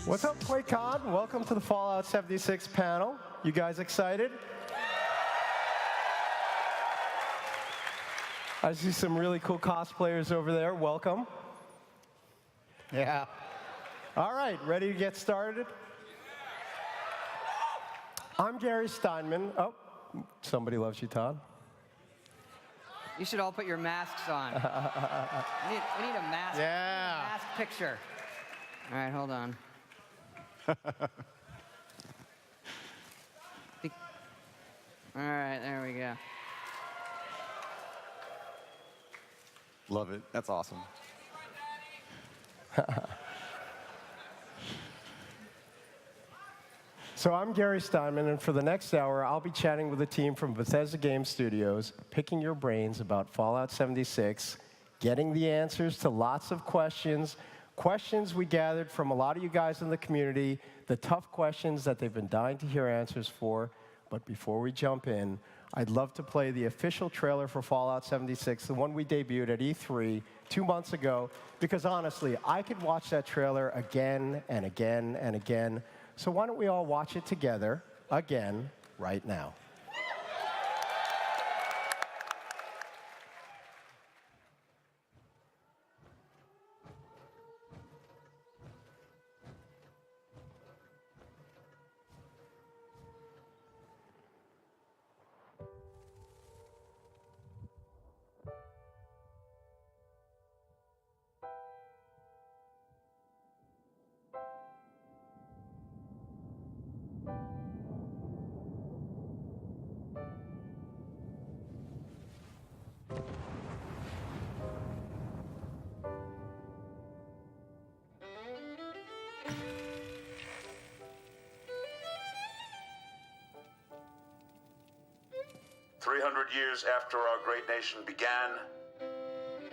What's up, QuakeCon? Welcome to the Fallout 76 panel. You guys excited? I see some really cool cosplayers over there. Welcome. Yeah. All right, ready to get started? I'm Gary Steinman. Oh, somebody loves you, Todd. You should all put your masks on. we need a mask, mask picture. All right, hold on. All right, there we go. Love it. That's awesome. So I'm Gary Steinman, and for the next hour, I'll be chatting with a team from Bethesda Game Studios, picking your brains about Fallout 76, getting the answers to lots of questions we gathered from a lot of you guys in the community, the tough questions that they've been dying to hear answers for. But before we jump in, I'd love to play the official trailer for Fallout 76, the one we debuted at E3 2 months ago, because honestly, I could watch that trailer again and again and again. So why don't we all watch it together, again, right now. Years after our great nation began,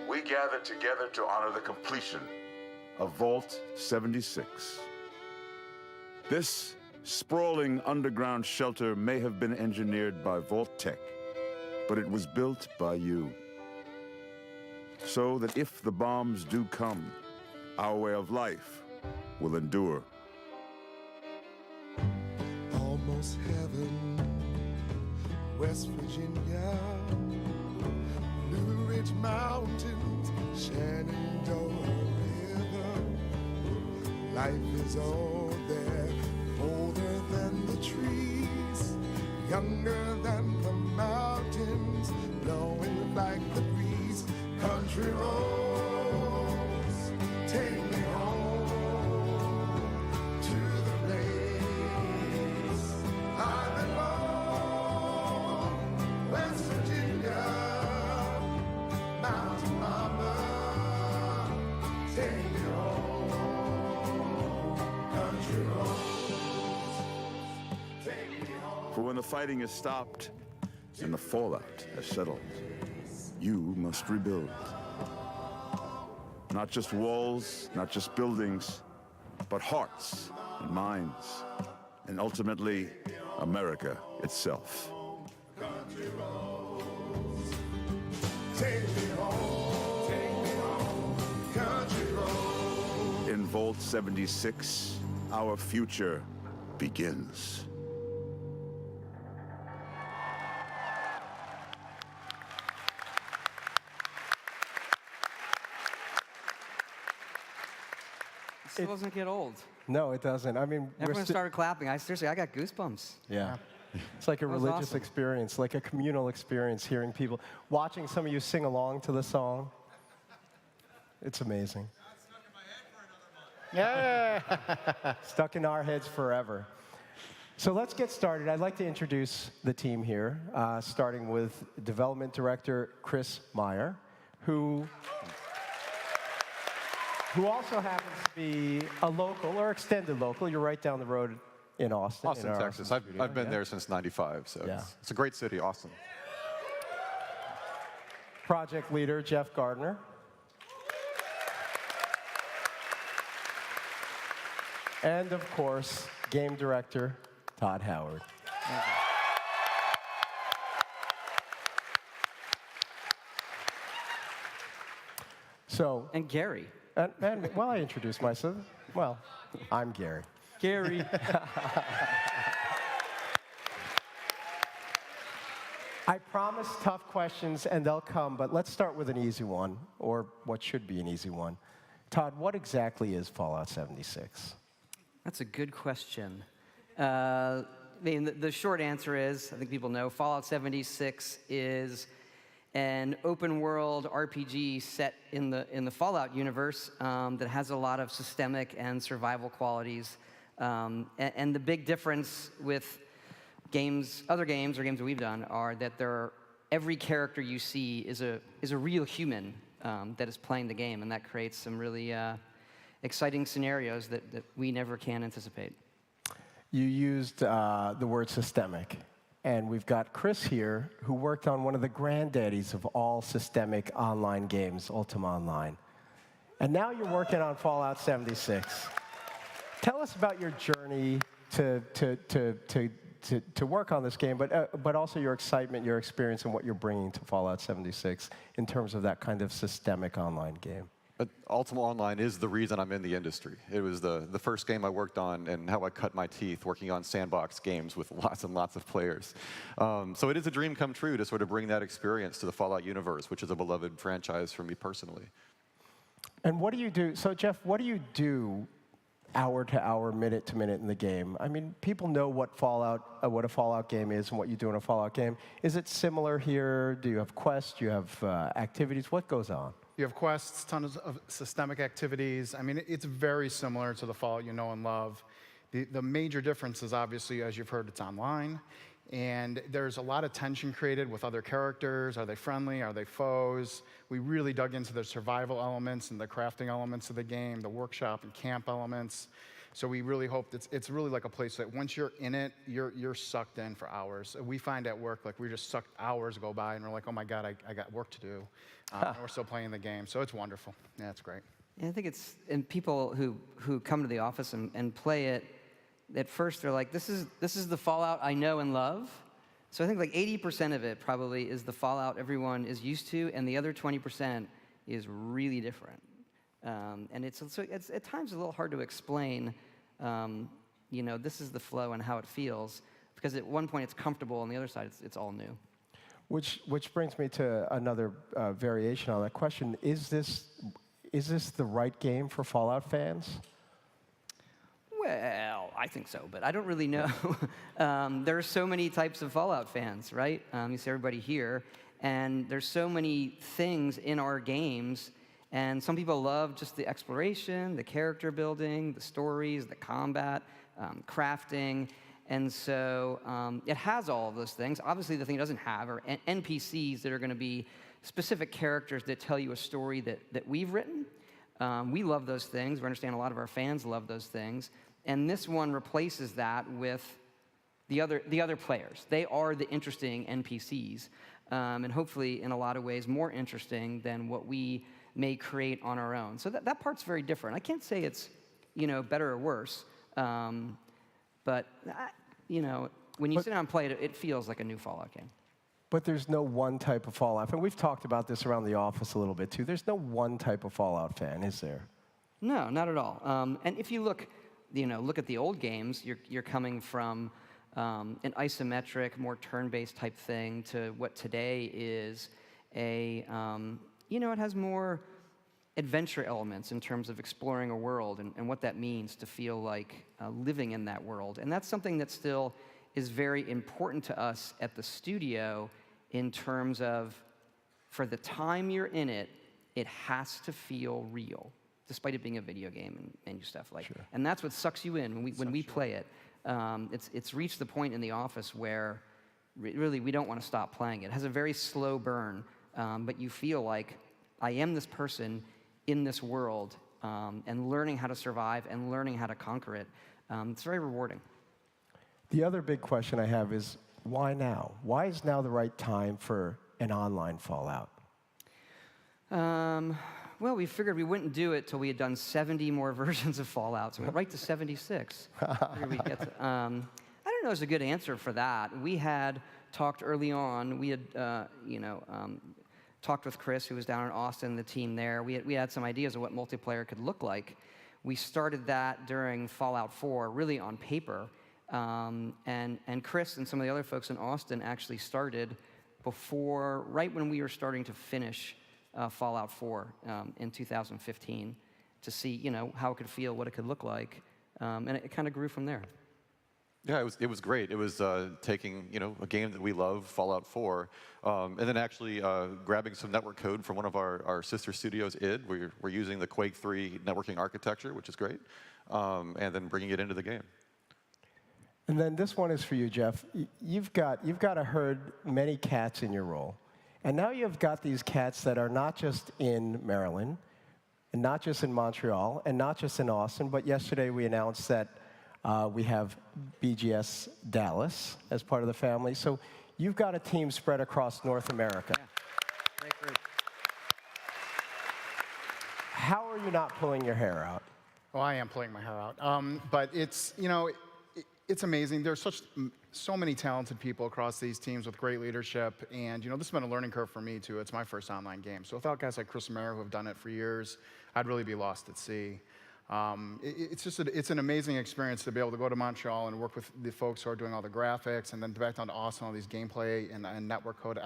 we gathered together to honor the completion of Vault 76. This sprawling underground shelter may have been engineered by Vault Tech, but it was built by you. So that if the bombs do come, our way of life will endure. Almost heaven, West Virginia, Blue Ridge Mountains, Shenandoah River. Life is all there, older than the trees, younger than the mountains, blowing like the breeze. Country roads, take me home to the place I belong. West Virginia, Mountain Mama, take me home. Country roads, take me home. For when the fighting is stopped and the fallout has settled, you must rebuild. Not just walls, not just buildings, but hearts and minds, and ultimately, America itself. Country roads, take me home, country roads. In Vault 76, our future begins. It still doesn't get old. No, it doesn't. I mean, Everyone started clapping. Seriously, I got goosebumps. Yeah. It's like a was religious awesome. experience, like a communal experience, hearing people, watching some of you sing along to the song. It's amazing. Yeah. Stuck in our heads forever. So let's get started. I'd like to introduce the team here, starting with Development Director Chris Meyer, who also happens to be a local or extended local. You're right down the road in Austin. Austin, Texas. I've been there since '95, so it's a great city, Austin. Project leader Jeff Gardner. And of course, game director Todd Howard. So, And Gary. and well, I introduced myself. Well, I'm Gary. Gary. I promise tough questions, and they'll come, but let's start with an easy one, or what should be an easy one. Todd, what exactly is Fallout 76? That's a good question. I mean, the short answer is, I think people know, Fallout 76 is an open-world RPG set in the Fallout universe that has a lot of systemic and survival qualities. And the big difference with other games or games that we've done, are that every character you see is a real human that is playing the game, and that creates some really exciting scenarios that we never can anticipate. You used the word systemic, and we've got Chris here, who worked on one of the granddaddies of all systemic online games, Ultima Online. And now you're working on Fallout 76. Tell us about your journey to work on this game, but also your excitement, your experience, and what you're bringing to Fallout 76 in terms of that kind of systemic online game. But Ultima Online is the reason I'm in the industry. It was the first game I worked on and how I cut my teeth working on sandbox games with lots and lots of players. So it is a dream come true to sort of bring that experience to the Fallout universe, which is a beloved franchise for me personally. And what do you do? So, Jeff, what do you do hour to hour, minute to minute in the game? I mean, people know what a Fallout game is and what you do in a Fallout game. Is it similar here? Do you have quests? Do you have activities? What goes on? You have quests, tons of systemic activities. I mean, it's very similar to the Fallout you know and love. The major difference is obviously, as you've heard, it's online. And there's a lot of tension created with other characters. Are they friendly? Are they foes? We really dug into the survival elements and the crafting elements of the game, the workshop and camp elements. So we really hope it's really like a place that once you're in it, you're sucked in for hours. We find at work, like, we're just sucked, hours go by, and we're like, oh my God, I got work to do. And we're still playing the game. So it's wonderful. Yeah, it's great. And I think and people who come to the office and play it, at first they're like, this is the Fallout I know and love. So I think like 80% of it probably is the Fallout everyone is used to, and the other 20% is really different. And it's at times a little hard to explain, this is the flow and how it feels, because at one point it's comfortable, on the other side it's all new. Which brings me to another variation on that question. Is this the right game for Fallout fans? Well, I think so, but I don't really know. There are so many types of Fallout fans, right? You see everybody here, and there's so many things in our games, and some people love just the exploration, the character building, the stories, the combat, crafting, and so it has all of those things. Obviously, the thing it doesn't have are NPCs that are going to be specific characters that tell you a story that we've written. We love those things. We understand a lot of our fans love those things. And this one replaces that with the other players. They are the interesting NPCs, and hopefully, in a lot of ways, more interesting than what we may create on our own. So that part's very different. I can't say it's better or worse, but when you sit down and play it, it feels like a new Fallout game. But there's no one type of Fallout, and we've talked about this around the office a little bit too. There's no one type of Fallout fan, is there? No, not at all. And if you look at the old games, you're coming from an isometric, more turn-based type thing to what today is it has more adventure elements in terms of exploring a world and what that means to feel like living in that world. And that's something that still is very important to us at the studio in terms of, for the time you're in it, it has to feel real, despite it being a video game and stuff like. Sure. And that's what sucks you in when we play it. It's reached the point in the office where really we don't want to stop playing it. It has a very slow burn, but you feel like I am this person in this world, and learning how to survive and learning how to conquer it. It's very rewarding. The other big question I have is, why now? Why is now the right time for an online Fallout? Well, we figured we wouldn't do it till we had done 70 more versions of Fallout, so we went right to 76. We'd get to, I don't know is a good answer for that. We had talked early on. We had, talked with Chris, who was down in Austin, the team there. We had some ideas of what multiplayer could look like. We started that during Fallout 4, really on paper. And Chris and some of the other folks in Austin actually started right when we were starting to finish Fallout 4 in 2015 to see, how it could feel, what it could look like, and it kind of grew from there. Yeah, it was great. It was taking a game that we love, Fallout 4, and then actually grabbing some network code from one of our sister studios, id. We're using the Quake 3 networking architecture, which is great, and then bringing it into the game. And then this one is for you, Jeff. You've got to herd many cats in your role. And now you've got these cats that are not just in Maryland, and not just in Montreal, and not just in Austin, but yesterday we announced that we have BGS Dallas as part of the family. So you've got a team spread across North America. Yeah. Great group. How are you not pulling your hair out? Oh, I am pulling my hair out. But it's, it's amazing. There's so many talented people across these teams with great leadership, and this has been a learning curve for me too. It's my first online game, so without guys like Chris and Mary who have done it for years, I'd really be lost at sea. It's an amazing experience to be able to go to Montreal and work with the folks who are doing all the graphics, and then back down to Austin, all these gameplay and network code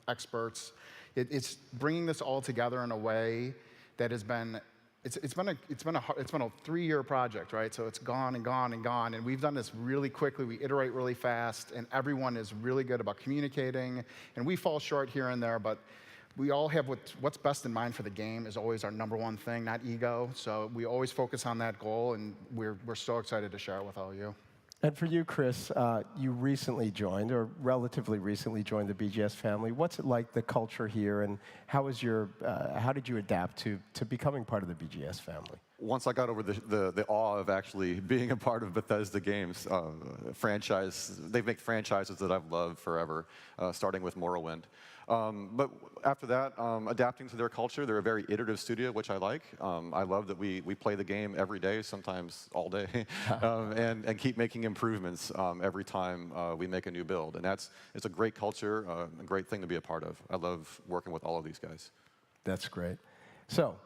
experts. It's bringing this all together in a way that has been. It's been a 3-year project, right? So it's gone and gone and gone, and we've done this really quickly. We iterate really fast, and everyone is really good about communicating. And we fall short here and there, but we all have what's best in mind for the game is always our #1 thing, not ego. So we always focus on that goal, and we're so excited to share it with all of you. And for you, Chris, you recently joined, or relatively recently joined the BGS family. What's it like, the culture here, and how did you adapt to becoming part of the BGS family? Once I got over the awe of actually being a part of Bethesda Games franchise, they make franchises that I've loved forever, starting with Morrowind. But after that, adapting to their culture, they're a very iterative studio, which I like. I love that we play the game every day, sometimes all day, and keep making improvements every time we make a new build. And it's a great culture, a great thing to be a part of. I love working with all of these guys. That's great. So,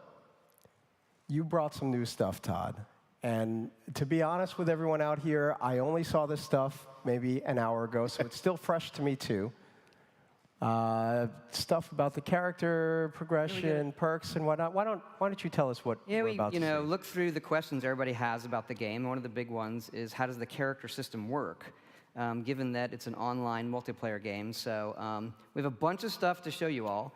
you brought some new stuff, Todd. And to be honest with everyone out here, I only saw this stuff maybe an hour ago, so it's still fresh to me too. Stuff about the character progression, perks, and whatnot. Why don't you tell us what we're about to see? Look through the questions everybody has about the game. One of the big ones is, how does the character system work, given that it's an online multiplayer game. So we have a bunch of stuff to show you all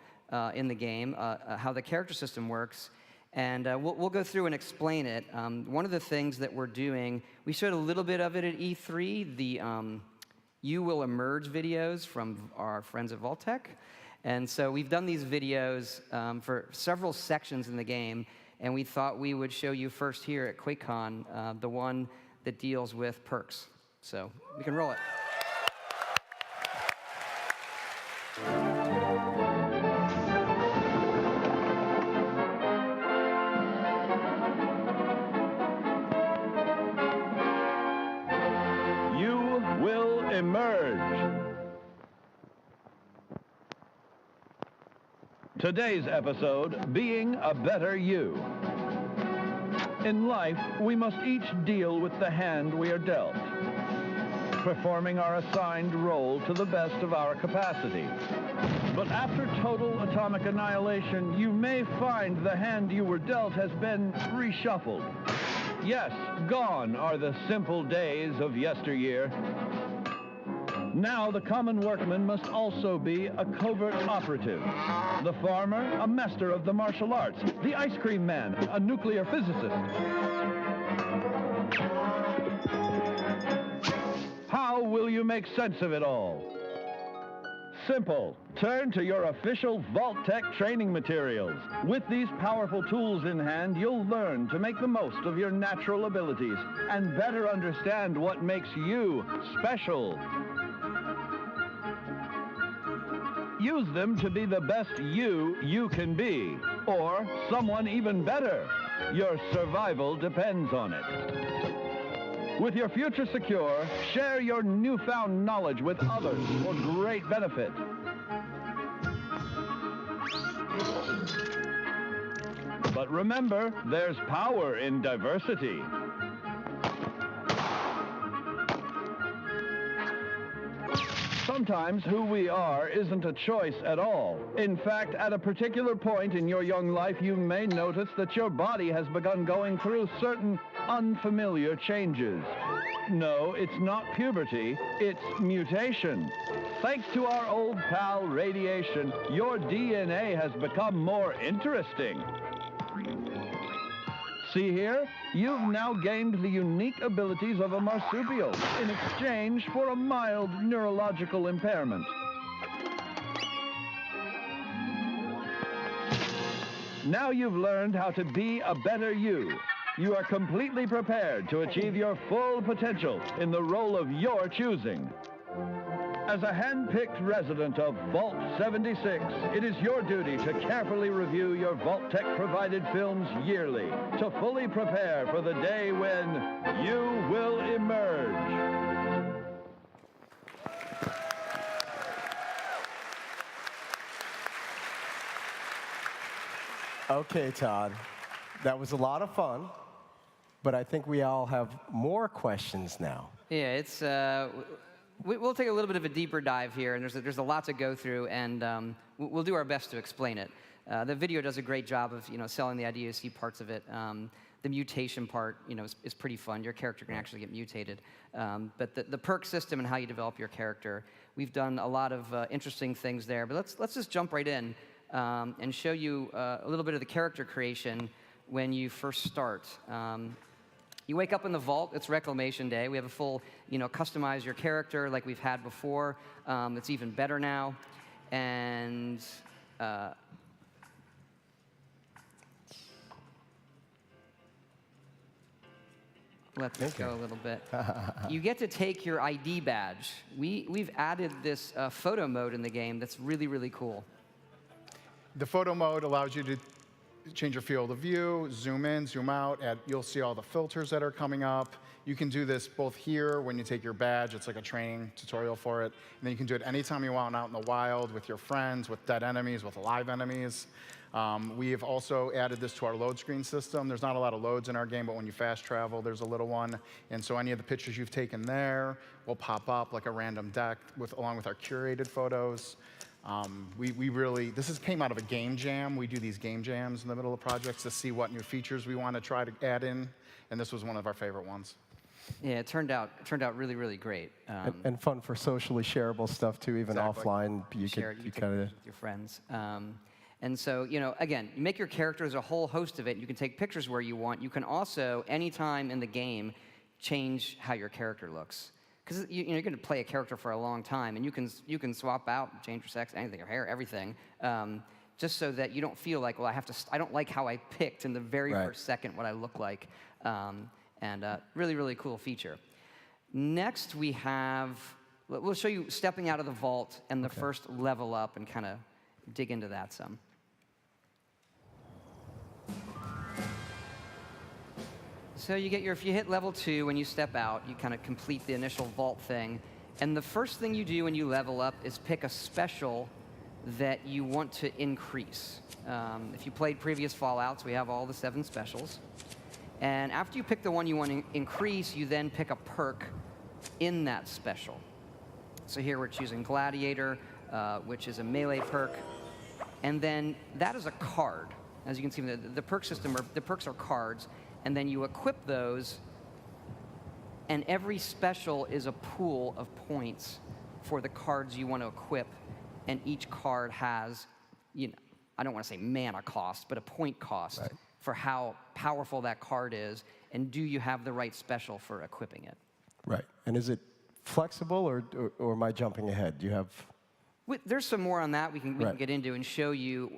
in the game, how the character system works. And we'll go through and explain it. One of the things that we're doing, we showed a little bit of it at E3, the You Will Emerge videos from our friends at Vault-Tec. And so we've done these videos for several sections in the game, and we thought we would show you first here at QuakeCon the one that deals with perks. So we can roll it. Today's episode, Being a Better You. In life, we must each deal with the hand we are dealt, performing our assigned role to the best of our capacity. But after total atomic annihilation, you may find the hand you were dealt has been reshuffled. Yes, gone are the simple days of yesteryear. Now the common workman must also be a covert operative. The farmer, a master of the martial arts. The ice cream man, a nuclear physicist. How will you make sense of it all? Simple. Turn to your official Vault-Tec training materials. With these powerful tools in hand, you'll learn to make the most of your natural abilities and better understand what makes you special. Use them to be the best you can be, or someone even better. Your survival depends on it. With your future secure, share your newfound knowledge with others for great benefit. But remember, there's power in diversity. Sometimes who we are isn't a choice at all. In fact, at a particular point in your young life, you may notice that your body has begun going through certain unfamiliar changes. No, it's not puberty, it's mutation. Thanks to our old pal radiation, your DNA has become more interesting. See here? You've now gained the unique abilities of a marsupial in exchange for a mild neurological impairment. Now you've learned how to be a better you. You are completely prepared to achieve your full potential in the role of your choosing. As a hand-picked resident of Vault 76, it is your duty to carefully review your Vault-Tec-provided films yearly to fully prepare for the day when you will emerge. Okay, Todd, that was a lot of fun, but I think we all have more questions now. Yeah, it's we'll take a little bit of a deeper dive here, and there's a lot to go through, and we'll do our best to explain it. The video does a great job of selling the IDOC parts of it. The mutation part is pretty fun. Your character can actually get mutated. But the perk system and how you develop your character, we've done a lot of interesting things there. But let's just jump right in and show you a little bit of the character creation when you first start. You wake up in the vault, it's Reclamation Day. We have a full, customize your character like we've had before. It's even better now. And let's go a little bit. You get to take your ID badge. We've added this photo mode in the game that's really, really cool. The photo mode allows you to change your field of view, zoom in, zoom out, you'll see all the filters that are coming up. You can do this both here when you take your badge, it's like a training tutorial for it, and then you can do it anytime you want out in the wild with your friends, with dead enemies, with live enemies. We have also added this to our load screen system. There's not a lot of loads in our game, but when you fast travel, there's a little one. And so any of the pictures you've taken there will pop up like a random deck along with our curated photos. This came out of a game jam. We do these game jams in the middle of projects to see what new features we want to try to add in, and this was one of our favorite ones. Yeah, it turned out really, really great. And fun for socially shareable stuff too, even Exactly. offline. You Share it, could you take kind of pictures with your friends. And so, again, you make your character as a whole host of it. You can take pictures where you want. You can also, anytime in the game, change how your character looks. Because you're going to play a character for a long time, and you can swap out, change your sex, anything, your hair, everything, just so that you don't feel like, well, I don't like how I picked in the very first second what I look like. Really, really cool feature. Next, we'll show you stepping out of the vault and the first level up and kind of dig into that some. So if you hit level 2, when you step out, you kind of complete the initial vault thing. And the first thing you do when you level up is pick a special that you want to increase. If you played previous Fallouts, we have all the 7 specials. And after you pick the one you want to increase, you then pick a perk in that special. So here we're choosing Gladiator, which is a melee perk. And then that is a card. As you can see, the perk system, the perks are cards. And then you equip those, and every special is a pool of points for the cards you want to equip. And each card has, I don't want to say mana cost, but a point cost for how powerful that card is, and do you have the right special for equipping it. right. And is it flexible, or am I jumping ahead? Do you have? There's some more on that we can get into and show you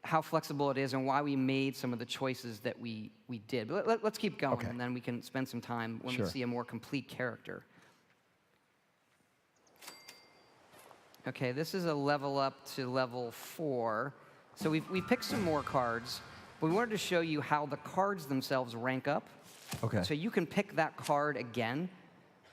how flexible it is and why we made some of the choices that we did. But let's keep going, and then we can spend some time when we see a more complete character. Okay, this is a level up to level 4. So we picked some more cards, but we wanted to show you how the cards themselves rank up. Okay. So you can pick that card again.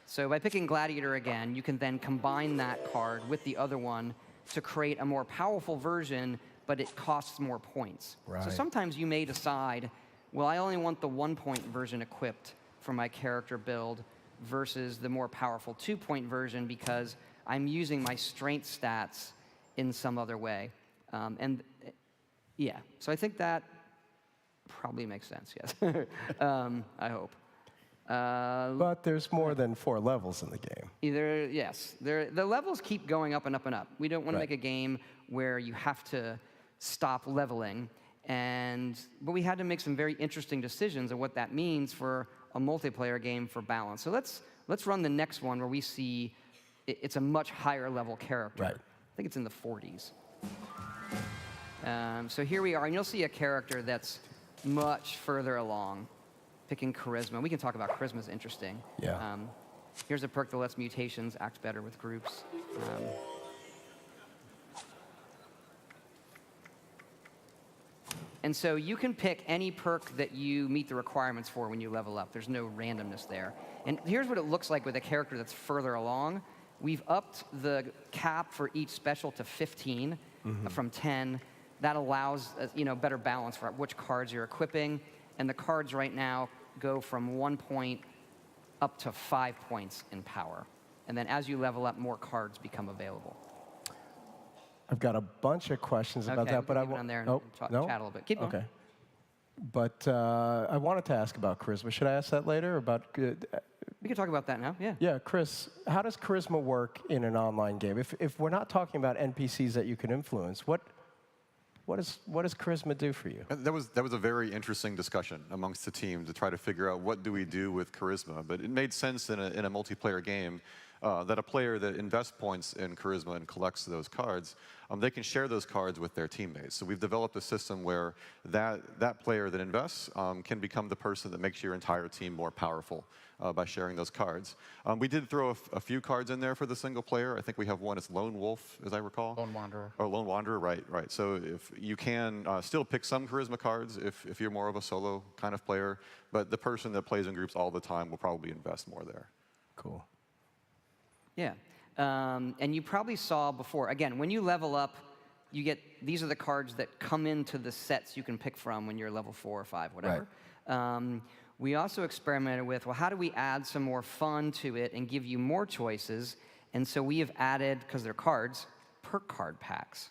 So by picking Gladiator again, you can then combine that card with the other one to create a more powerful version but it costs more points. So Right. sometimes you may decide, well, I only want the 1-point version equipped for my character build versus the more powerful 2-point version because I'm using my strength stats in some other way. Yeah, so I think that probably makes sense, yes. I hope. But there's more than 4 levels in the game. Yes. The levels keep going up and up and up. We don't want to Right. make a game where you have to stop leveling. But we had to make some very interesting decisions of what that means for a multiplayer game for balance. So let's run the next one where we see it's a much higher level character. Right. I think it's in the 40s. So here we are, and you'll see a character that's much further along, picking charisma. We can talk about charisma, is interesting. Yeah. Here's a perk that lets mutations act better with groups. And so you can pick any perk that you meet the requirements for when you level up. There's no randomness there. And here's what it looks like with a character that's further along. We've upped the cap for each special to 15 from 10. That allows better balance for which cards you're equipping. And the cards right now go from 1 point up to 5 points in power. And then as you level up, more cards become available. I've got a bunch of questions about that, but I want want on there and no? chat a little bit. Keep going. Okay. But I wanted to ask about charisma. Should I ask that later? About We can talk about that now. Yeah. yeah, Chris. How does charisma work in an online game? If we're not talking about NPCs that you can influence, what does charisma do for you? That was a very interesting discussion amongst the team to try to figure out what do we do with charisma. But it made sense in a multiplayer game that a player that invests points in charisma and collects those cards, they can share those cards with their teammates. So we've developed a system where that player that invests can become the person that makes your entire team more powerful by sharing those cards. We did throw a few cards in there for the single player. I think we have one as Lone Wolf, as I recall. Lone Wanderer. Oh, Lone Wanderer, right. So if you can still pick some charisma cards if you're more of a solo kind of player, but the person that plays in groups all the time will probably invest more there. Cool. Yeah. And you probably saw before, again, when you level up, you get, these are the cards that come into the sets you can pick from when you're level 4 or 5, whatever. Right. We also experimented with, well, how do we add some more fun to it and give you more choices? And so we have added, because they're cards, perk card packs.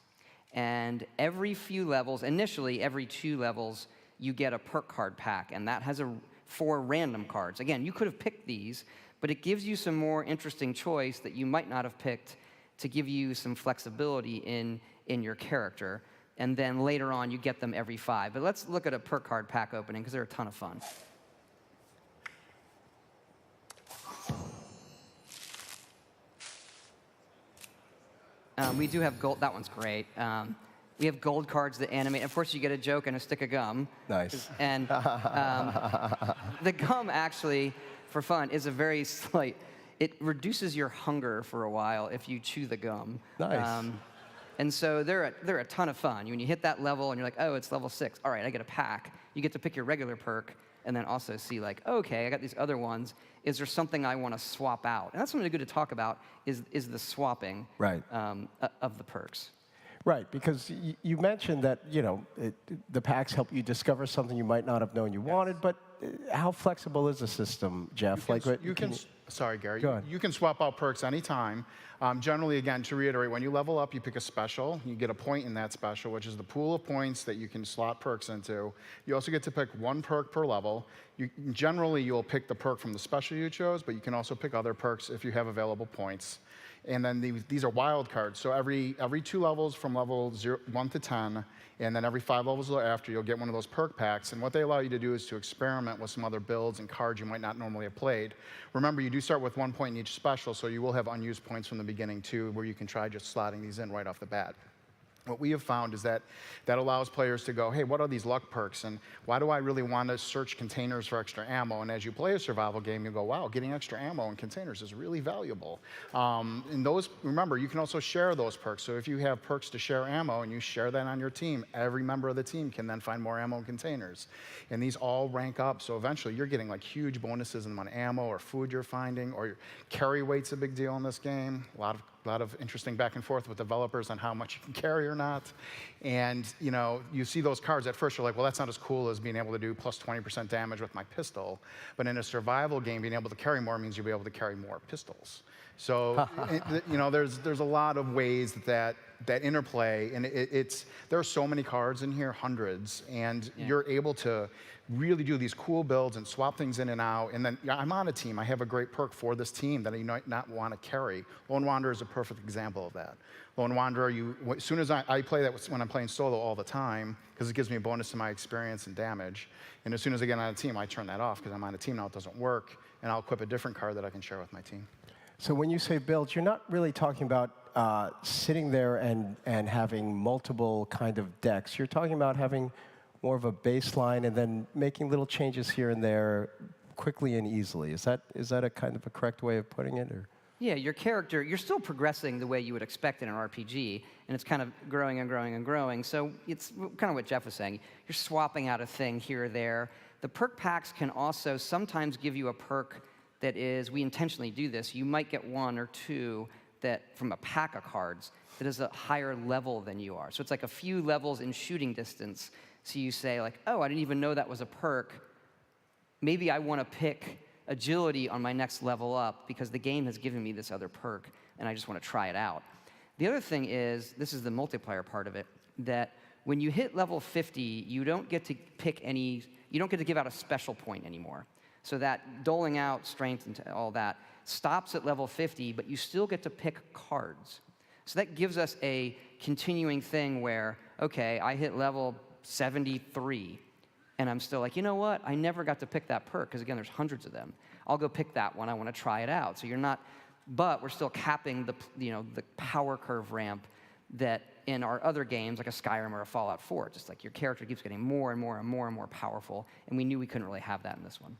And every few levels, initially every 2 levels, you get a perk card pack, and that has 4 random cards. Again, you could have picked these, but it gives you some more interesting choice that you might not have picked to give you some flexibility in your character. And then later on, you get them every 5. But let's look at a perk card pack opening, because they're a ton of fun. We do have gold. That one's great. We have gold cards that animate. Of course, you get a joke and a stick of gum. Nice. And the gum, actually, for fun, is a very slight. It reduces your hunger for a while if you chew the gum. Nice. And so they're a ton of fun. When you hit that level and you're like, oh, it's level 6. All right, I get a pack. You get to pick your regular perk and then also see like, okay, I got these other ones. Is there something I want to swap out? And that's something good to talk about is the swapping Right. Of the perks. Right, because you mentioned that the packs help you discover something you might not have known you wanted, but how flexible is the system, Jeff? Sorry, Gary. Go ahead. You can swap out perks anytime. Generally, again, to reiterate, when you level up, you pick a special. You get a point in that special, which is the pool of points that you can slot perks into. You also get to pick 1 perk per level. Generally, you'll pick the perk from the special you chose, but you can also pick other perks if you have available points. And then these are wild cards. So every 2 levels from level 1 to 10, and then every 5 levels after, you'll get one of those perk packs. And what they allow you to do is to experiment with some other builds and cards you might not normally have played. Remember, you do start with 1 point in each special, so you will have unused points from the beginning too, where you can try just slotting these in right off the bat. What we have found is that allows players to go, hey, what are these luck perks? And why do I really want to search containers for extra ammo? And as you play a survival game, you go, wow, getting extra ammo in containers is really valuable. And those, remember, you can also share those perks. So if you have perks to share ammo and you share that on your team, every member of the team can then find more ammo in containers. And these all rank up. So eventually you're getting like huge bonuses in the amount of ammo or food you're finding, or your carry weight's a big deal in this game. A lot of lot of interesting back and forth with developers on how much you can carry or not. And you see those cards at first, you're like, well, that's not as cool as being able to do plus 20% damage with my pistol. But in a survival game, being able to carry more means you'll be able to carry more pistols. So there's a lot of ways that interplay, and there are so many cards in here, hundreds, and you're able to really do these cool builds and swap things in and out. And then I'm on a team. I have a great perk for this team that you might not want to carry. Lone Wanderer is a perfect example of that. Lone Wanderer, as soon as I play that when I'm playing solo all the time, because it gives me a bonus to my experience and damage. And as soon as I get on a team, I turn that off because I'm on a team now, it doesn't work, and I'll equip a different card that I can share with my team. So when you say builds, you're not really talking about sitting there and having multiple kind of decks. You're talking about having more of a baseline and then making little changes here and there quickly and easily. Is that a kind of a correct way of putting it? Or? Yeah, your character, you're still progressing the way you would expect in an RPG, and it's kind of growing and growing and growing. So it's kind of what Jeff was saying. You're swapping out a thing here or there. The perk packs can also sometimes give you a perk that is, we intentionally do this, you might get one or two that from a pack of cards that is a higher level than you are. So it's like a few levels in shooting distance. So you say like, oh, I didn't even know that was a perk. Maybe I want to pick agility on my next level up because the game has given me this other perk and I just want to try it out. The other thing is, this is the multiplayer part of it, that when you hit level 50, you don't get to pick any, you don't get to give out a special point anymore. So that doling out strength and all that stops at level 50, but you still get to pick cards. So that gives us a continuing thing where, okay, I hit level 73, and I'm still like, you know what? I never got to pick that perk, because again, there's hundreds of them. I'll go pick that one. I want to try it out. So you're not, but we're still capping the power curve ramp that in our other games, like a Skyrim or a Fallout 4, just like your character keeps getting more and more and more and more powerful, and we knew we couldn't really have that in this one.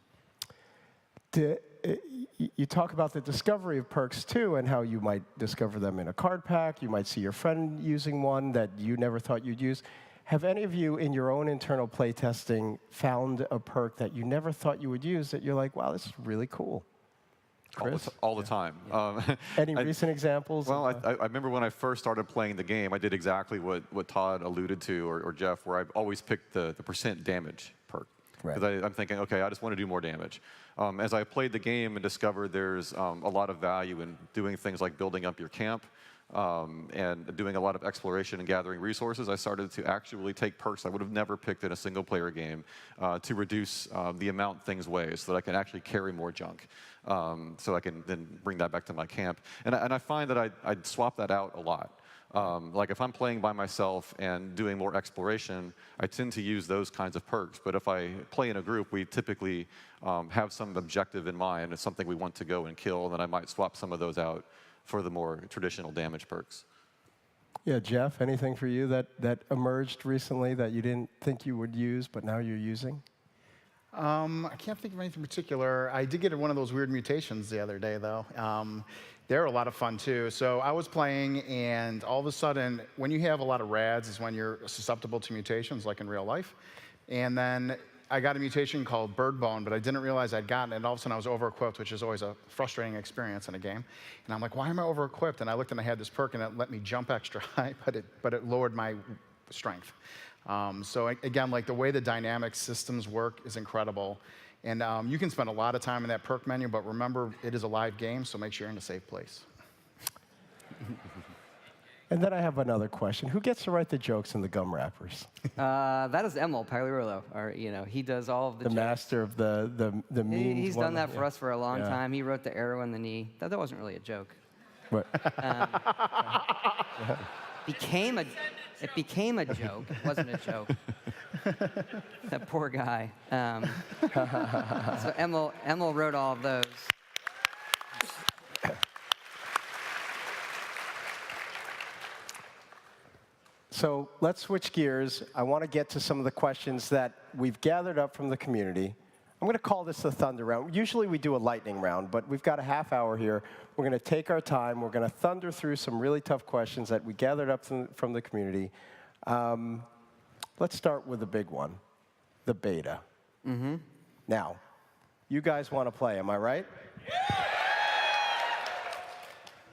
You talk about the discovery of perks, too, and how you might discover them in a card pack. You might see your friend using one that you never thought you'd use. Have any of you, in your own internal playtesting, found a perk that you never thought you would use that you're like, wow, this is really cool? Chris? All the time. Any recent examples? Well, I remember when I first started playing the game, I did exactly what Todd alluded to, or Jeff, where I've always picked the percent damage perk. Because I'm thinking, okay, I just want to do more damage. As I played the game and discovered there's a lot of value in doing things like building up your camp and doing a lot of exploration and gathering resources, I started to actually take perks I would have never picked in a single-player game to reduce the amount things weigh so that I can actually carry more junk. So I can then bring that back to my camp. And I find that I'd swap that out a lot. Like if I'm playing by myself and doing more exploration, I tend to use those kinds of perks. But if I play in a group, we typically have some objective in mind. It's something we want to go and kill, and then I might swap some of those out for the more traditional damage perks. Yeah, Jeff, anything for you that emerged recently that you didn't think you would use, but now you're using? I can't think of anything particular. I did get one of those weird mutations the other day, though. They're a lot of fun, too. So I was playing, and all of a sudden, when you have a lot of rads is when you're susceptible to mutations, like in real life. And then I got a mutation called Bird Bone, but I didn't realize I'd gotten it. And all of a sudden, I was over-equipped, which is always a frustrating experience in a game. And I'm like, why am I over-equipped? And I looked, and I had this perk, and it let me jump extra high, but it lowered my strength. So again, like the way the dynamic systems work is incredible. And you can spend a lot of time in that perk menu, but remember, it is a live game, so make sure you're in a safe place. And then I have another question. Who gets to write the jokes in the gum wrappers? That is Emil Pagliarolo. Or, he does all of the jokes. Master of the memes. He's done that for us for a long time. He wrote the arrow in the knee. That wasn't really a joke. What? It became a joke. It wasn't a joke. That poor guy. So Emil wrote all of those. So let's switch gears. I want to get to some of the questions that we've gathered up from the community. I'm going to call this the thunder round. Usually we do a lightning round, but we've got a half hour here. We're going to take our time. We're going to thunder through some really tough questions that we gathered up from the community. Let's start with the big one, the beta. Mm-hmm. Now, you guys want to play, am I right?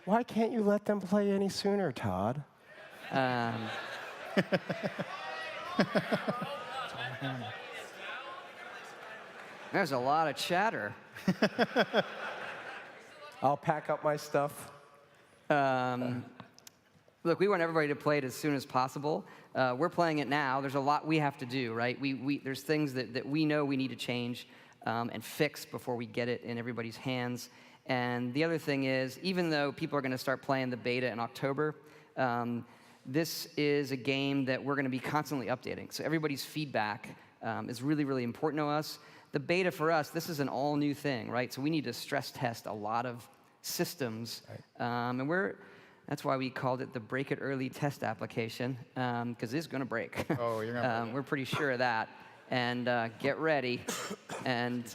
Why can't you let them play any sooner, Todd? There's a lot of chatter. I'll pack up my stuff. Look, we want everybody to play it as soon as possible. We're playing it now. There's a lot we have to do, right? There's things that we know we need to change and fix before we get it in everybody's hands. And the other thing is, even though people are going to start playing the beta in October, this is a game that we're going to be constantly updating. So everybody's feedback is really, really important to us. The beta for us, this is an all-new thing, right? So we need to stress test a lot of systems. Right. And that's why we called it the Break It Early test application, because it's going to break. Oh, you're going to We're pretty sure of that. And get ready. And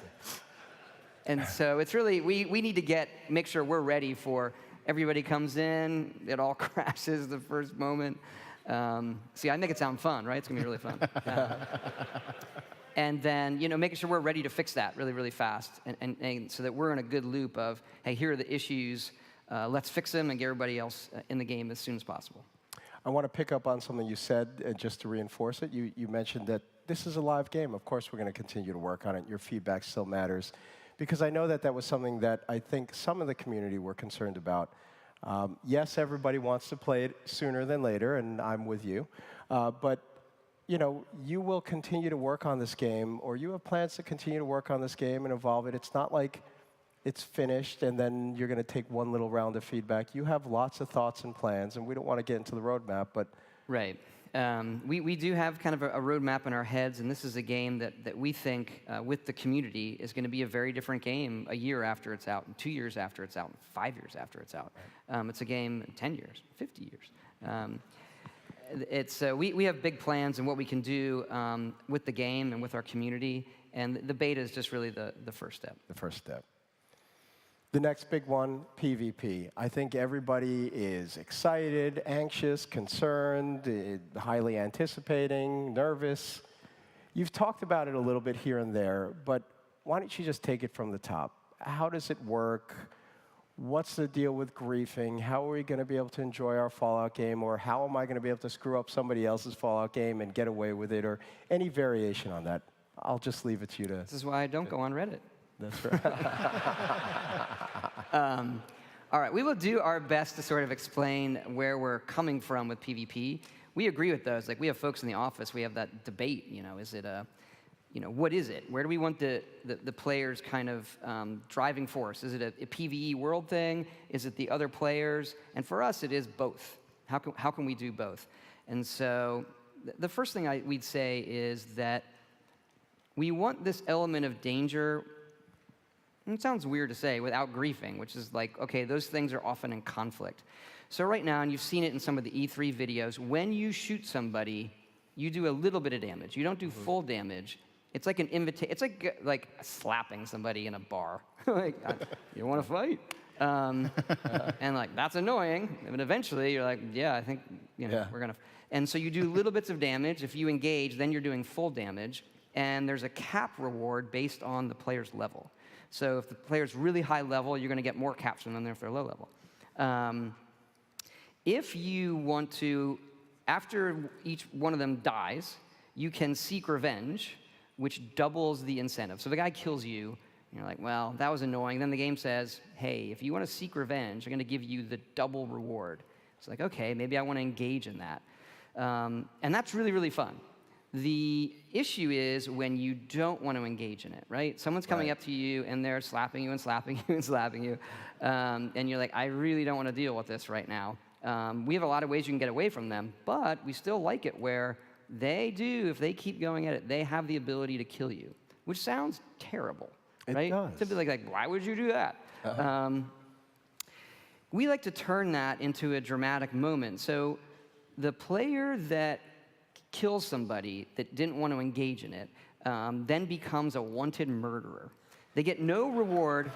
so it's really, we need to make sure we're ready for everybody comes in, it all crashes the first moment. See, I make it sound fun, right? It's going to be really fun. And then, making sure we're ready to fix that really, really fast, and so that we're in a good loop of, hey, here are the issues, let's fix them and get everybody else in the game as soon as possible. I want to pick up on something you said, just to reinforce it. You mentioned that this is a live game. Of course, we're going to continue to work on it. Your feedback still matters, because I know that was something that I think some of the community were concerned about. Yes, everybody wants to play it sooner than later, and I'm with you. But you will continue to work on this game, or you have plans to continue to work on this game and evolve it. It's not like it's finished and then you're going to take one little round of feedback. You have lots of thoughts and plans, and we don't want to get into the roadmap, but... Right. We do have kind of a roadmap in our heads, and this is a game that we think, with the community, is going to be a very different game a year after it's out, and 2 years after it's out, and 5 years after it's out. Right. It's a game in 10 years, 50 years. We have big plans and what we can do with the game and with our community, and the beta is just really the first step. The first step. The next big one, PvP. I think everybody is excited, anxious, concerned, highly anticipating, nervous. You've talked about it a little bit here and there, but why don't you just take it from the top? How does it work? What's the deal with griefing? How are we going to be able to enjoy our Fallout game? Or how am I going to be able to screw up somebody else's Fallout game and get away with it? Or any variation on that? I'll just leave it to you to... This is why I don't go on Reddit. That's right. All right, we will do our best to sort of explain where we're coming from with PvP. We agree with those. Like, we have folks in the office, we have that debate, is it a... what is it? Where do we want the players' kind of driving force? Is it a PvE world thing? Is it the other players? And for us, it is both. How can we do both? And so the first thing we'd say is that we want this element of danger, and it sounds weird to say, without griefing, which is like, okay, those things are often in conflict. So right now, and you've seen it in some of the E3 videos, when you shoot somebody, you do a little bit of damage. You don't do full damage. It's like an invitation. It's like slapping somebody in a bar. Like, you want to fight? And that's annoying. And eventually, you're like, yeah, I think we're gonna. And so you do little bits of damage. If you engage, then you're doing full damage. And there's a cap reward based on the player's level. So if the player's really high level, you're going to get more caps from them than if they're low level. If you want to, after each one of them dies, you can seek revenge, which doubles the incentive. So if the guy kills you, and you're like, well, that was annoying. Then the game says, hey, if you want to seek revenge, I'm going to give you the double reward. It's like, okay, maybe I want to engage in that. And that's really, really fun. The issue is when you don't want to engage in it, right? Someone's coming up to you, and they're slapping you and slapping you and slapping you. And you're like, I really don't want to deal with this right now. We have a lot of ways you can get away from them, but we still like it where they do, if they keep going at it, they have the ability to kill you, which sounds terrible, right? It does. To be like, why would you do that? We like to turn that into a dramatic moment. So the player that kills somebody that didn't want to engage in it then becomes a wanted murderer. They get no reward.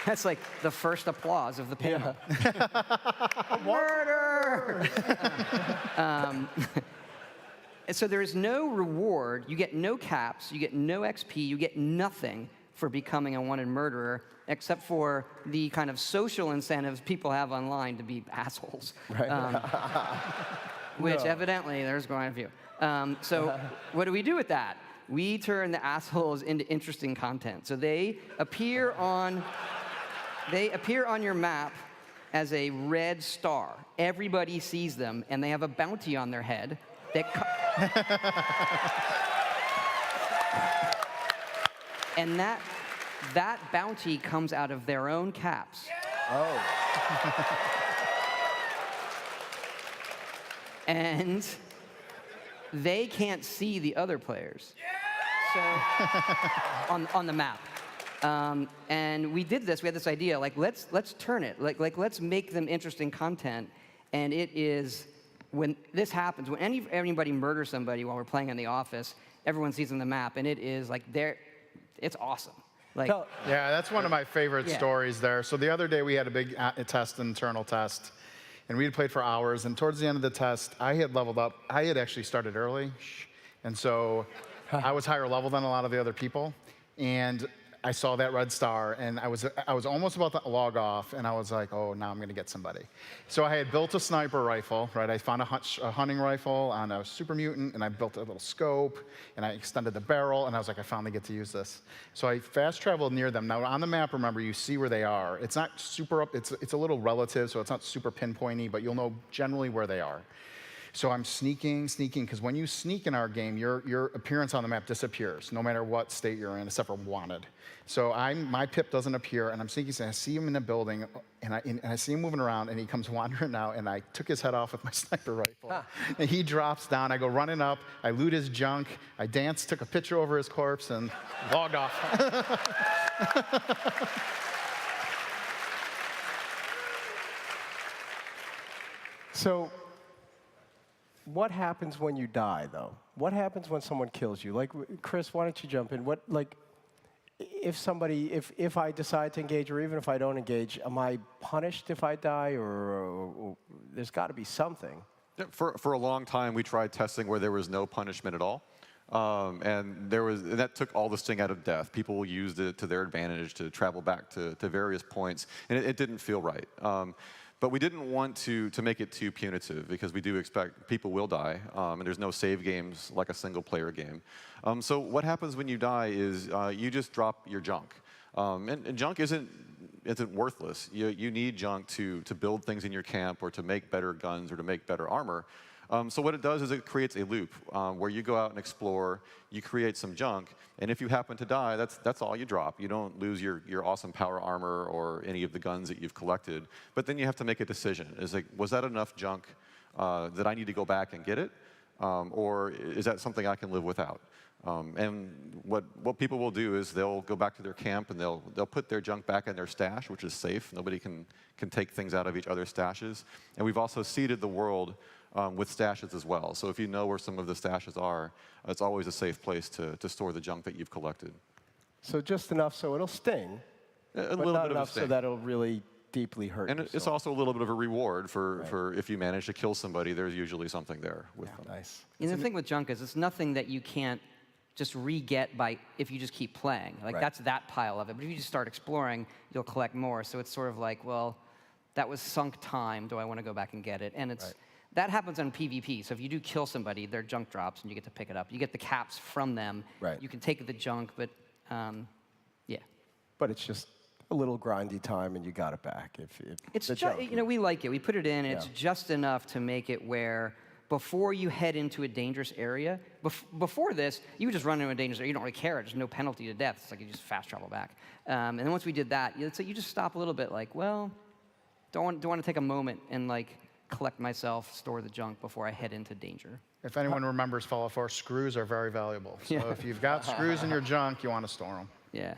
That's like the first applause of the panel. Yeah. Murder! So there is no reward. You get no caps. You get no XP. You get nothing for becoming a wanted murderer, except for the kind of social incentives people have online to be assholes. Right. Which evidently there's quite a few. So what do we do with that? We turn the assholes into interesting content. So they appear on your map as a red star. Everybody sees them, and they have a bounty on their head that and that bounty comes out of their own caps. Oh. And they can't see the other players. So on the map. And we did this. We had this idea. Like, let's turn it. Like let's make them interesting content. And it is when this happens, when anybody murders somebody while we're playing in the office, everyone sees on the map, and it is like it's awesome. Like, yeah, that's one of my favorite stories there. So the other day we had a big internal test, and we had played for hours. And towards the end of the test, I had leveled up. I had actually started early, and so I was higher level than a lot of the other people. And I saw that red star, and I was almost about to log off, and I was like, oh, now I'm going to get somebody. So I had built a sniper rifle, right? I found a hunting rifle on a super mutant, and I built a little scope, and I extended the barrel, and I was like, I finally get to use this. So I fast traveled near them. Now on the map, remember, you see where they are. It's not super up. It's a little relative, so it's not super pinpointy, but you'll know generally where they are. So I'm sneaking, because when you sneak in our game, your appearance on the map disappears, no matter what state you're in, except for wanted. So my pip doesn't appear, and I'm sneaking, and I see him in the building, and I see him moving around, and he comes wandering out, and I took his head off with my sniper rifle. And he drops down. I go running up. I loot his junk. I danced, took a picture over his corpse, and logged off. So what happens when you die, though? What happens when someone kills you? Like, Chris, why don't you jump in? If I decide to engage, or even if I don't engage, am I punished if I die, or there's got to be something? Yeah, for a long time, we tried testing where there was no punishment at all. And that took all the sting out of death. People used it to their advantage to travel back to various points, and it didn't feel right. But we didn't want to make it too punitive, because we do expect people will die, and there's no save games like a single-player game. So what happens when you die is you just drop your junk. And junk isn't worthless. You need junk to build things in your camp, or to make better guns, or to make better armor. So what it does is it creates a loop where you go out and explore, you create some junk, and if you happen to die, that's all you drop. You don't lose your awesome power armor or any of the guns that you've collected. But then you have to make a decision. It's like, was that enough junk that I need to go back and get it? Or is that something I can live without? And what people will do is they'll go back to their camp, and they'll put their junk back in their stash, which is safe. Nobody can take things out of each other's stashes. And we've also seeded the world with stashes as well. So if you know where some of the stashes are, it's always a safe place to store the junk that you've collected. So just enough so it'll sting, but not not enough so that it'll really deeply hurt And you. it's also a little bit of a reward for if you manage to kill somebody, there's usually something there with them. Nice. And the thing with junk is it's nothing that you can't just re-get if you just keep playing. Like, that's that pile of it. But if you just start exploring, you'll collect more. So it's sort of like, well, that was sunk time. Do I want to go back and get it? And that happens on PvP. So if you do kill somebody, their junk drops, and you get to pick it up. You get the caps from them. Right. You can take the junk, but yeah. But it's just a little grindy time, and you got it back. It's just, we like it. We put it in. It's just enough to make it where before you head into a dangerous area, before this, you would just run into a dangerous area. You don't really care. There's no penalty to death. It's like you just fast travel back. And then once we did that, you just stop a little bit. Like, well, don't want to take a moment and collect myself, store the junk before I head into danger. If anyone remembers Fallout 4, screws are very valuable. So if you've got screws in your junk, you want to store them. Yeah.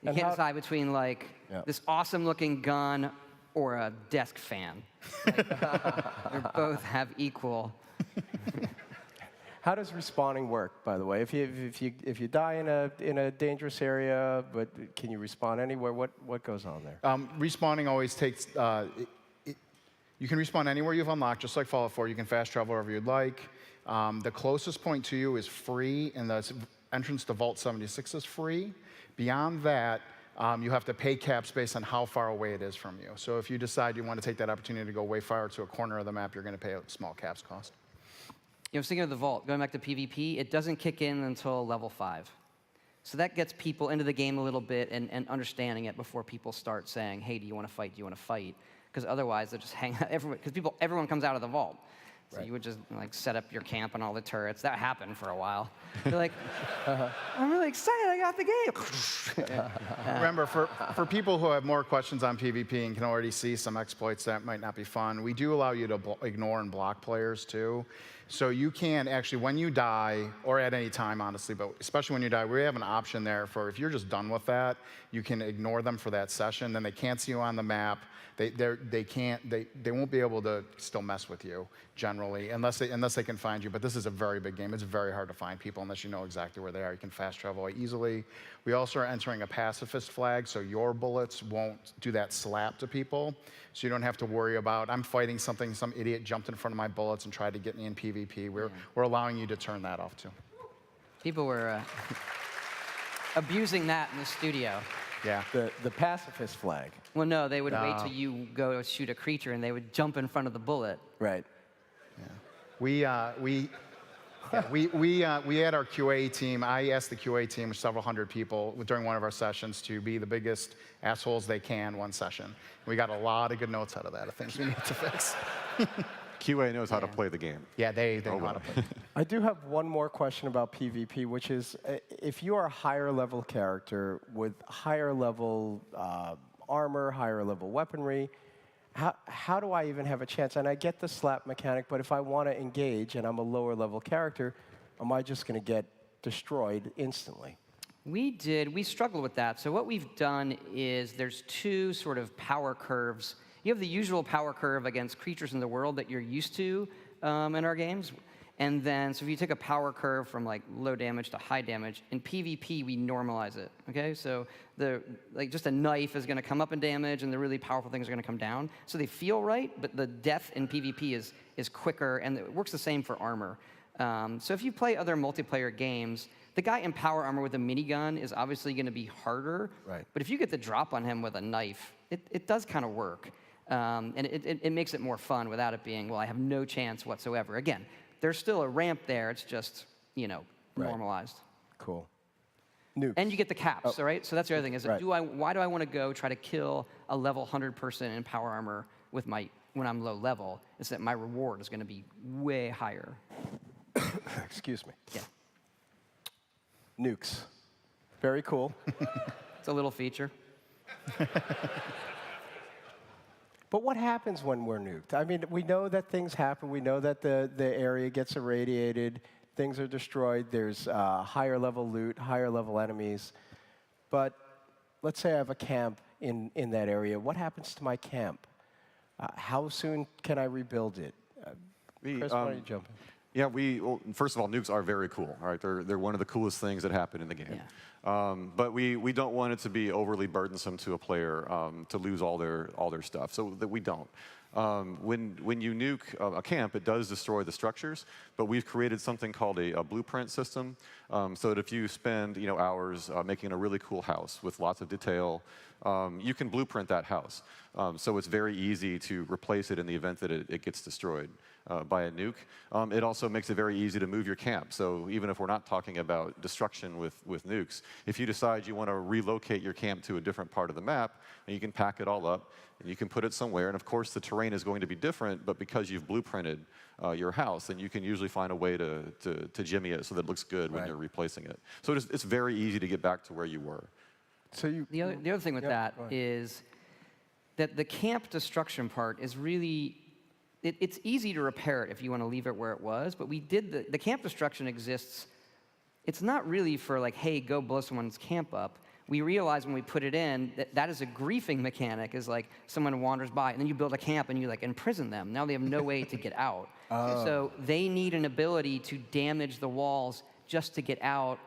You can't decide between this awesome-looking gun or a desk fan. They both have equal. How does respawning work, by the way? If you die in a dangerous area, but can you respawn anywhere? What goes on there? Respawning always takes. You can respawn anywhere you've unlocked, just like Fallout 4. You can fast travel wherever you'd like. The closest point to you is free, and the entrance to Vault 76 is free. Beyond that, you have to pay caps based on how far away it is from you. So if you decide you want to take that opportunity to go way far to a corner of the map, you're going to pay a small caps cost. You know, speaking of the vault, going back to PvP, it doesn't kick in until level 5. So that gets people into the game a little bit and understanding it before people start saying, hey, do you want to fight? Do you want to fight? Because otherwise, they'll just hang out. Everyone comes out of the vault. So you would just like set up your camp on all the turrets. That happened for a while. You're like, I'm really excited, I got the game. Remember, for people who have more questions on PvP and can already see some exploits that might not be fun, we do allow you to ignore and block players too. So you can actually, when you die, or at any time, honestly, but especially when you die, we have an option there for if you're just done with that, you can ignore them for that session. Then they can't see you on the map. They won't be able to still mess with you generally unless they can find you. But this is a very big game. It's very hard to find people unless you know exactly where they are. You can fast travel easily. We also are entering a pacifist flag, so your bullets won't do that slap to people. So you don't have to worry about, I'm fighting something, some idiot jumped in front of my bullets and tried to get me in PvP. We're allowing you to turn that off too. People were abusing that in the studio. Yeah. The pacifist flag. Well, no, they would wait till you go shoot a creature, and they would jump in front of the bullet. Right. Yeah. We had our QA team. I asked the QA team, several hundred people, during one of our sessions to be the biggest assholes they can one session. We got a lot of good notes out of that, of things we need to fix. QA knows how to play the game. Yeah, they know how to play. I do have one more question about PvP, which is if you are a higher level character with higher level armor, higher level weaponry, how do I even have a chance? And I get the slap mechanic, but if I want to engage and I'm a lower level character, am I just going to get destroyed instantly? We struggled with that. So what we've done is there's two sort of power curves. You have the usual power curve against creatures in the world that you're used to in our games. And then, so if you take a power curve from like low damage to high damage, in PvP we normalize it, okay? So just a knife is gonna come up in damage and the really powerful things are gonna come down. So they feel right, but the death in PvP is quicker, and it works the same for armor. So if you play other multiplayer games, the guy in power armor with a minigun is obviously gonna be harder. Right. But if you get the drop on him with a knife, it does kind of work. And it makes it more fun without it being, well, I have no chance whatsoever. Again, there's still a ramp there. It's just, normalized. Cool. Nukes. And you get the caps, all right? So that's the other thing, is Right. why do I want to go try to kill a level 100 person in power armor with when I'm low level? It's that my reward is going to be way higher. Excuse me. Yeah. Nukes. Very cool. It's a little feature. But what happens when we're nuked? I mean, we know that things happen. We know that the area gets irradiated. Things are destroyed. There's higher level loot, higher level enemies. But let's say I have a camp in that area. What happens to my camp? How soon can I rebuild it? Chris, why don't you jump in? Yeah, well, first of all, nukes are very cool. All right, they're one of the coolest things that happen in the game. Yeah. But we don't want it to be overly burdensome to a player to lose all their stuff, so that we don't. When you nuke a camp, it does destroy the structures, but we've created something called a blueprint system, so that if you spend hours making a really cool house with lots of detail, you can blueprint that house. So it's very easy to replace it in the event that it gets destroyed by a nuke. It also makes it very easy to move your camp. So even if we're not talking about destruction with nukes, if you decide you want to relocate your camp to a different part of the map, you can pack it all up and you can put it somewhere. And of course, the terrain is going to be different, but because you've blueprinted your house, then you can usually find a way to jimmy it so that it looks good when you're replacing it. So it's very easy to get back to where you were. So The other thing with that is that the camp destruction part is really, it's easy to repair it if you want to leave it where it was, but we did the camp destruction exists. It's not really for like, hey, go blow someone's camp up. We realized when we put it in that is a griefing mechanic, is like someone wanders by and then you build a camp and you like imprison them. Now they have no way to get out. So they need an ability to damage the walls just to get out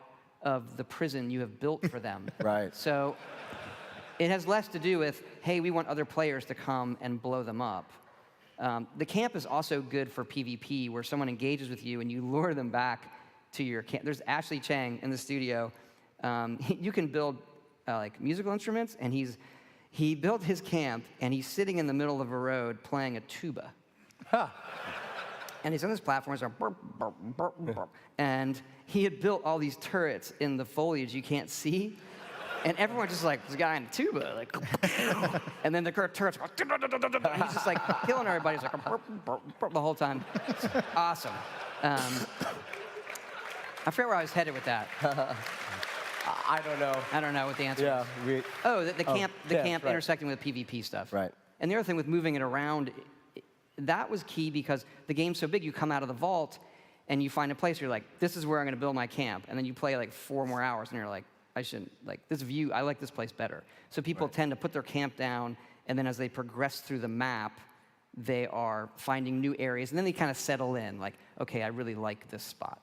of the prison you have built for them. Right. So it has less to do with, hey, we want other players to come and blow them up. The camp is also good for PvP, where someone engages with you and you lure them back to your camp. There's Ashley Chang in the studio. You can build like musical instruments, and he built his camp, and he's sitting in the middle of a road playing a tuba. Huh. And he's on this platform, he's like, burp, burp, burp, burp. And he had built all these turrets in the foliage you can't see. And everyone's just like, this guy in a tuba, like, and then the turrets go, and he's just like killing everybody. He's like, burp, burp, burp, the whole time. It's awesome. I forget where I was headed with that. I don't know. I don't know what the answer is. The camp right. intersecting with PvP stuff. Right. And the other thing with moving it around, that was key because the game's so big, you come out of the vault and you find a place where you're like, this is where I'm going to build my camp. And then you play like 4 more hours and you're like, I shouldn't, like this view, I like this place better. So people tend to put their camp down, and then as they progress through the map, they are finding new areas, and then they kind of settle in, like, okay, I really like this spot.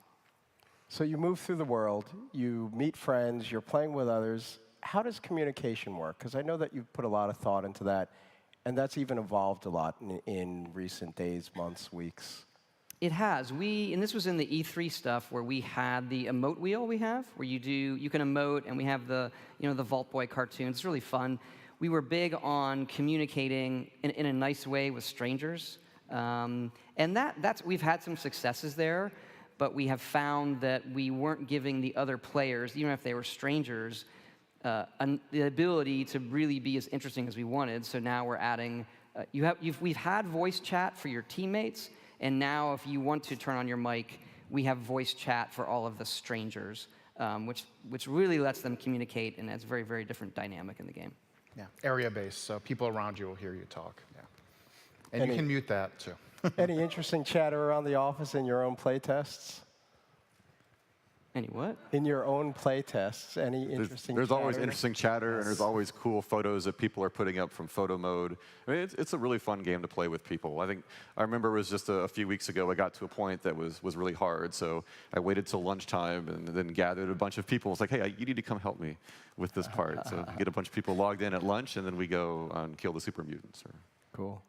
So you move through the world, you meet friends, you're playing with others. How does communication work? Because I know that you've put a lot of thought into that, and that's even evolved a lot in recent days, months, weeks. It has. And this was in the E3 stuff where we had the emote wheel we have, where you can emote, and we have the Vault Boy cartoons. It's really fun. We were big on communicating in a nice way with strangers, and we've had some successes there, but we have found that we weren't giving the other players, even if they were strangers, the ability to really be as interesting as we wanted. So now we're adding. We've had voice chat for your teammates. And now, if you want to turn on your mic, we have voice chat for all of the strangers, which really lets them communicate, and it's a very, very different dynamic in the game. Yeah, area-based, so people around you will hear you talk. Yeah. And you can mute that, too. Any interesting chatter around the office in your own play tests? Any what? In your own play tests, any interesting There's always chatter? interesting chatter, and there's always cool photos that people are putting up from photo mode. I mean, it's a really fun game to play with people. I remember it was just a few weeks ago, I got to a point that was really hard, so I waited till lunchtime and then gathered a bunch of people. It's like, hey, you need to come help me with this part. So get a bunch of people logged in at lunch, and then we go and kill the super mutants. Cool.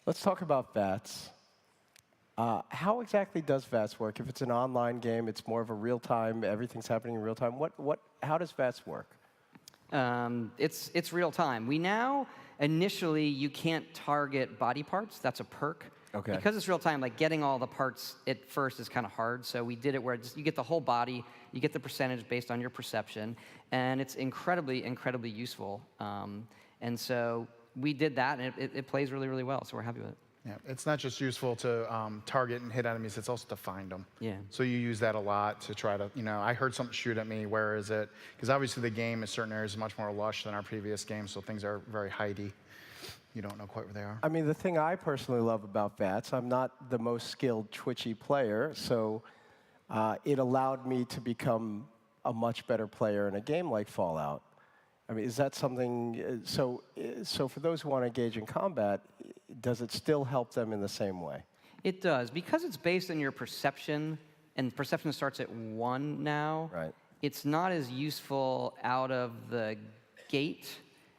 Let's talk about VATS. How exactly does VATS work? If it's an online game, it's more of a real-time, everything's happening in real time. How does VATS work? It's real time. We now, initially, you can't target body parts. That's a perk. Okay. Because it's real time, like getting all the parts at first is kind of hard. So we did it where you get the whole body, you get the percentage based on your perception, and it's incredibly, incredibly useful. And so we did that, and it plays really, really well. So we're happy with it. Yeah, it's not just useful to target and hit enemies, it's also to find them. Yeah. So you use that a lot to try to, I heard something shoot at me, where is it? Because obviously the game in certain areas is much more lush than our previous games, so things are very hidey. You don't know quite where they are. I mean, the thing I personally love about VATS, I'm not the most skilled twitchy player, so it allowed me to become a much better player in a game like Fallout. I mean, is that something, so for those who want to engage in combat, does it still help them in the same way? It does. Because it's based on your perception, and perception starts at 1 now, Right. It's not as useful out of the gate.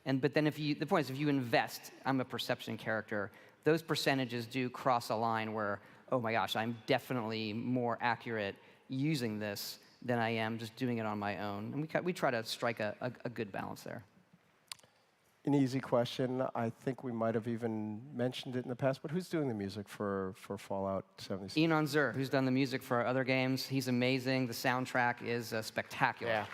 But then the point is, if you invest, I'm a perception character, those percentages do cross a line where, oh my gosh, I'm definitely more accurate using this than I am just doing it on my own. And we try to strike a good balance there. An easy question. I think we might have even mentioned it in the past, but who's doing the music for Fallout 76? Enon Zur, who's done the music for our other games. He's amazing. The soundtrack is spectacular. Yeah.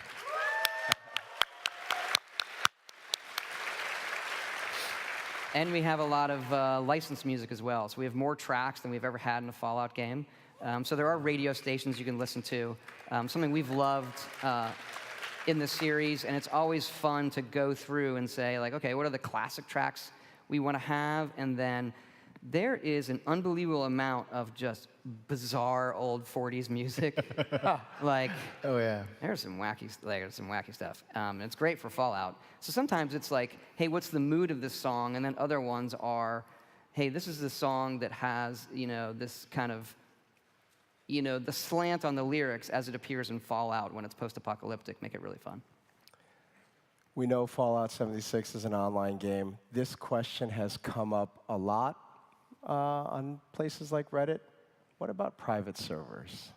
And we have a lot of licensed music as well. So we have more tracks than we've ever had in a Fallout game. So there are radio stations you can listen to. Something we've loved in the series, and it's always fun to go through and say, like, okay, what are the classic tracks we want to have? And then there is an unbelievable amount of just bizarre old 40s music. Like, Oh, yeah. there's some wacky stuff. And it's great for Fallout. So sometimes it's like, hey, what's the mood of this song? And then other ones are, hey, this is the song that has, this kind of, the slant on the lyrics as it appears in Fallout when it's post-apocalyptic, make it really fun. We know Fallout 76 is an online game. This question has come up a lot. on places like Reddit. What about private servers?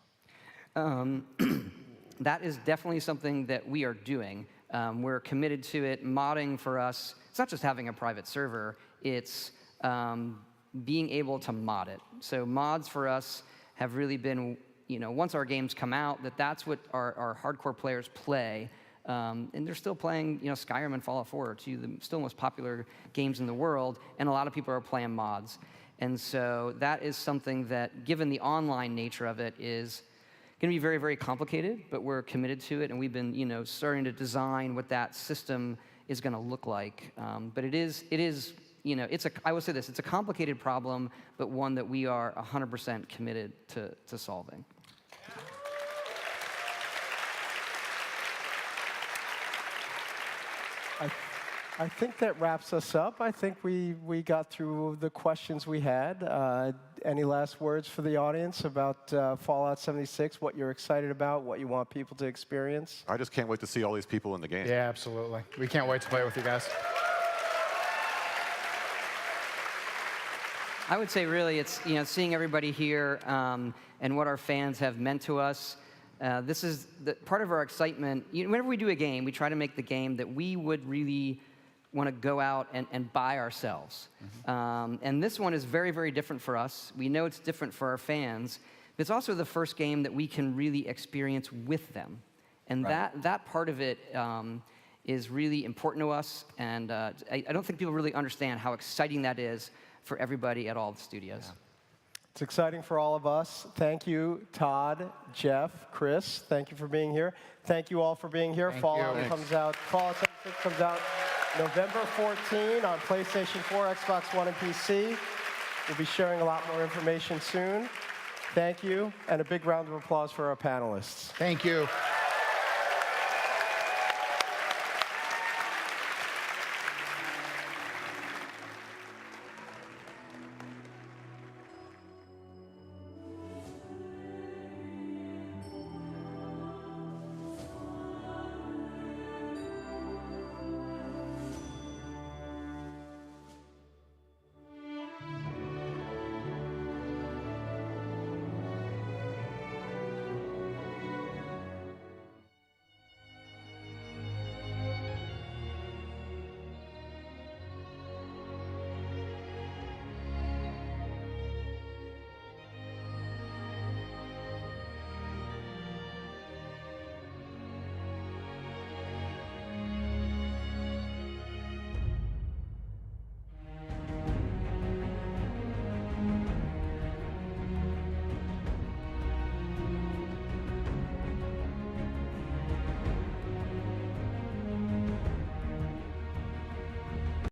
That is definitely something that we are doing. We're committed to it. Modding for us, it's not just having a private server, it's being able to mod it. So mods for us have really been, once our games come out, that's what our hardcore players play. And they're still playing, Skyrim and Fallout 4, two of the still most popular games in the world, and a lot of people are playing mods. And so that is something that, given the online nature of it, is going to be very, very complicated, but we're committed to it, and we've been, starting to design what that system is going to look like. But it is, I will say this, it's a complicated problem, but one that we are 100% committed to solving. I think that wraps us up. I think we got through the questions we had. Any last words for the audience about Fallout 76, what you're excited about, what you want people to experience? I just can't wait to see all these people in the game. Yeah, absolutely. We can't wait to play with you guys. I would say really it's seeing everybody here and what our fans have meant to us. This is part of our excitement. Whenever we do a game, we try to make the game that we would really want to go out and buy ourselves. Mm-hmm. And this one is very, very different for us. We know it's different for our fans. But it's also the first game that we can really experience with them. And right. that part of it is really important to us. And I don't think people really understand how exciting that is for everybody at all the studios. Yeah. It's exciting for all of us. Thank you, Todd, Jeff, Chris. Thank you for being here. Thank you all for being here. Fallout 76 comes out November 14 on PlayStation 4, Xbox One, and PC. We'll be sharing a lot more information soon. Thank you, and a big round of applause for our panelists. Thank you.